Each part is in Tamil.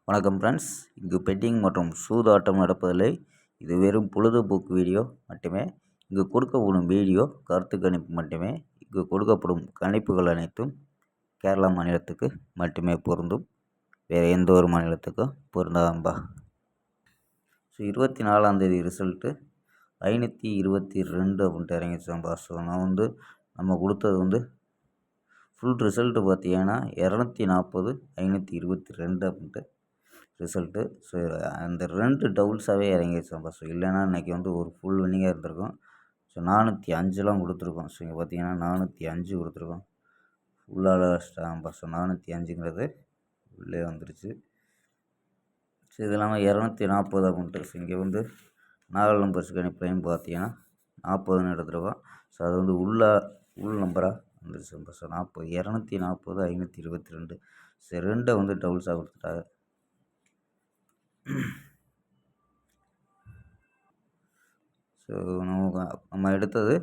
வணக்கம் ஃப்ரெண்ட்ஸ். இங்கு பெட்டிங் மற்றும் சூதாட்டம் நடப்பதில்லை. இது வெறும் பொழுதுபோக்கு வீடியோ மட்டுமே. இங்கு கொடுக்கப்படும் வீடியோ கருத்து கணிப்பு மட்டுமே. இங்கு கொடுக்கப்படும் கணிப்புகள் அனைத்தும் கேரளா மாநிலத்துக்கு மட்டுமே பொருந்தும். வேறு எந்த ஒரு மாநிலத்துக்கும் பொருந்தாதம்பா. 24ஆந்தேதி ரிசல்ட்டு 522 அப்படின்ட்டு இறங்கிடுச்சாம்பா. நான் நம்ம கொடுத்தது ஃபுல் ரிசல்ட்டு பார்த்தீங்கன்னா 240 522 அப்படின்ட்டு ரிசல்ட்டு. அந்த 2 டபுள்ஸாகவே இறங்கிடுச்சாம்பா. இல்லைன்னா இன்றைக்கி ஒரு ஃபுல் வின்னிங்காக இருந்திருக்கும். 405 கொடுத்துருக்கோம். இங்கே பார்த்தீங்கன்னா 405 கொடுத்துருக்கோம். ஃபுல்லாக லாஸ்ட்டாகம்பா. 405ங்கிறது உள்ளே வந்துருச்சு. இது இல்லாமல் 240 அப்படின்ட்டு இங்கே நாகல் நம்பர்ஸ் கணிப்புலையும் பார்த்தீங்கன்னா 40ன்னு எடுத்துருக்கோம். அது உள் நம்பராக வந்துருச்சும்பா. 40 240 522 2 டபுள்ஸாக கொடுத்துட்டாங்க. நம்ம எடுத்தது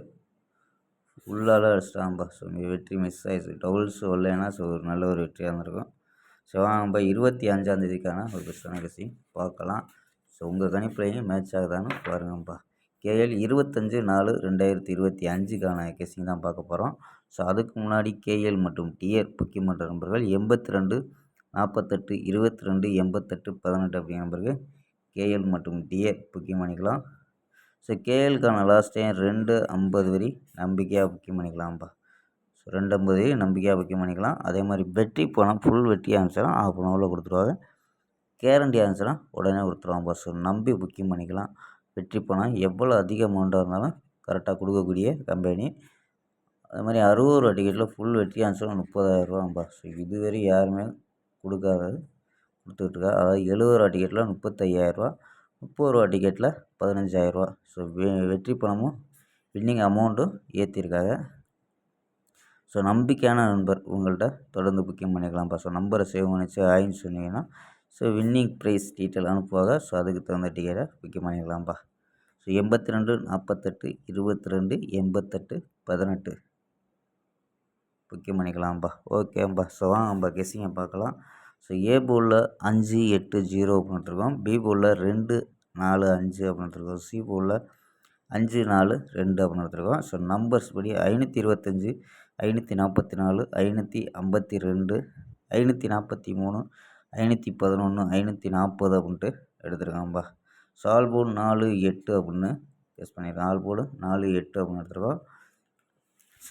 உள்ளால் அடிச்சிட்டாம்பா. வெற்றி மிஸ் ஆகிடுச்சு. டபுள்ஸ் வரலைன்னா ஒரு நல்ல ஒரு வெற்றியாக இருந்திருக்கும். வாங்கப்பா 25ஆந்தேதிக்கான ஒரு பெஸ்ட்டான கெஸ்ஸிங் பார்க்கலாம். உங்கள் கணிப்புலையும் மேட்ச் ஆகுதான்னு பாருங்கப்பா. கேஎல் 25/4/2025க்கான கெஸ்ஸிங் தான் பார்க்க போகிறோம். அதுக்கு முன்னாடி கேஎல் மற்றும் டிஆர் பக்கிமன்ற நம்பர்கள் 82 48 22 88 18 அப்படிங்கிற நம்பருக்கு கேஎல் மற்றும் டிஆர் புக்கிங் பண்ணிக்கலாம். கேஎலுக்கான லாஸ்ட் டைம் 250 வரி நம்பிக்கையாக புக்கிங் பண்ணிக்கலாம்ப்பா. 250 வரி நம்பிக்கையாக புக்கிங் பண்ணிக்கலாம். அதே மாதிரி வெற்றி பணம் ஃபுல் வெற்றியாக இருந்துச்சுன்னா ½ ஹவரில் கொடுத்துருவாங்க. கேரண்டியாக இருந்துச்சுன்னா உடனே கொடுத்துருவாங்கப்பா. நம்பி புக்கிங் பண்ணிக்கலாம். வெற்றி பணம் எவ்வளோ அதிக அமௌண்ட்டாக இருந்தாலும் கரெக்டாக கொடுக்கக்கூடிய கம்பெனி. அது மாதிரி 60 ரூபா டிக்கெட்டில் ஃபுல் வெற்றியாக இருந்துச்சுன்னா 30,000 ரூபாம்பா. இதுவரை யாருமே கொடுக்காதது கொடுத்துட்ருக்கா. அதாவது 70 ரூபா டிக்கெட்டில் 35,000 30 ரூபா டிக்கெட்டில் 15,000. வெற்றி பணமும் வின்னிங் அமௌண்ட்டும் ஏற்றிருக்காங்க. நம்பிக்கையான நண்பர் உங்கள்கிட்ட தொடர்ந்து புக்கிங் பண்ணிக்கலாம்ப்பா. நம்பரை சேவ் பண்ணிச்சு ஆயின்னு சொன்னீங்கன்னா வின்னிங் ப்ரைஸ் டீட்டெயில் அனுப்புவாங்க. அதுக்கு தகுந்த டிக்கெட்டை புக்கிங் பண்ணிக்கலாம்ப்பா. 82 48 22 88 18 புக்கிங் பண்ணிக்கலாம்ப்பா. ஓகேம்பா. வாங்கப்பா கெஸ்ஸிங்கை பார்க்கலாம். ஏ போலில் 5 8 0 அப்படின்ட்டுருக்கோம். பி போலில் 2 4 5 அப்படின்ட்டுருக்கோம். சி போலில் 5 4 2 அப்படின்னு எடுத்துருக்கோம். நம்பர்ஸ் படி 525 544 552 543 511 540 அப்படின்ட்டு எடுத்துருக்காம்பா. ஆல்போல் 4 8 அப்படின்னு கெஸ் பண்ணியிருக்கோம். ஆல்போல் 4 8 அப்படின்னு எடுத்துருக்கோம்.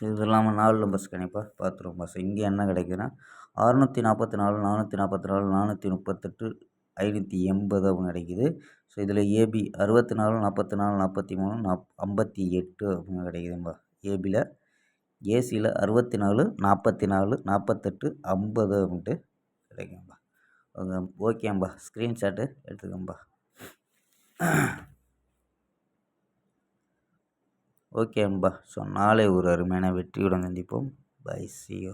இது இல்லாமல் 4 நம்பர்ஸ் கண்டிப்பாக பார்த்துருவோம்பா. இங்கே என்ன கிடைக்குதுன்னா 644 444 438 580 அப்படின்னு கிடைக்குது. இதில் ஏபி 64 44 43 58 அப்படின்னு கிடைக்குதும்பா. ஏபியில். ஏசியில் 64 44 48 50 அப்படின்ட்டு கிடைக்கும்பா. ஓகேம்பா. ஸ்க்ரீன்ஷாட்டு எடுத்துக்கோம்பா. ஓகேம்பா. நாளை ஒரு அருமையான வெற்றியுடன் சந்திப்போம். பை. See you.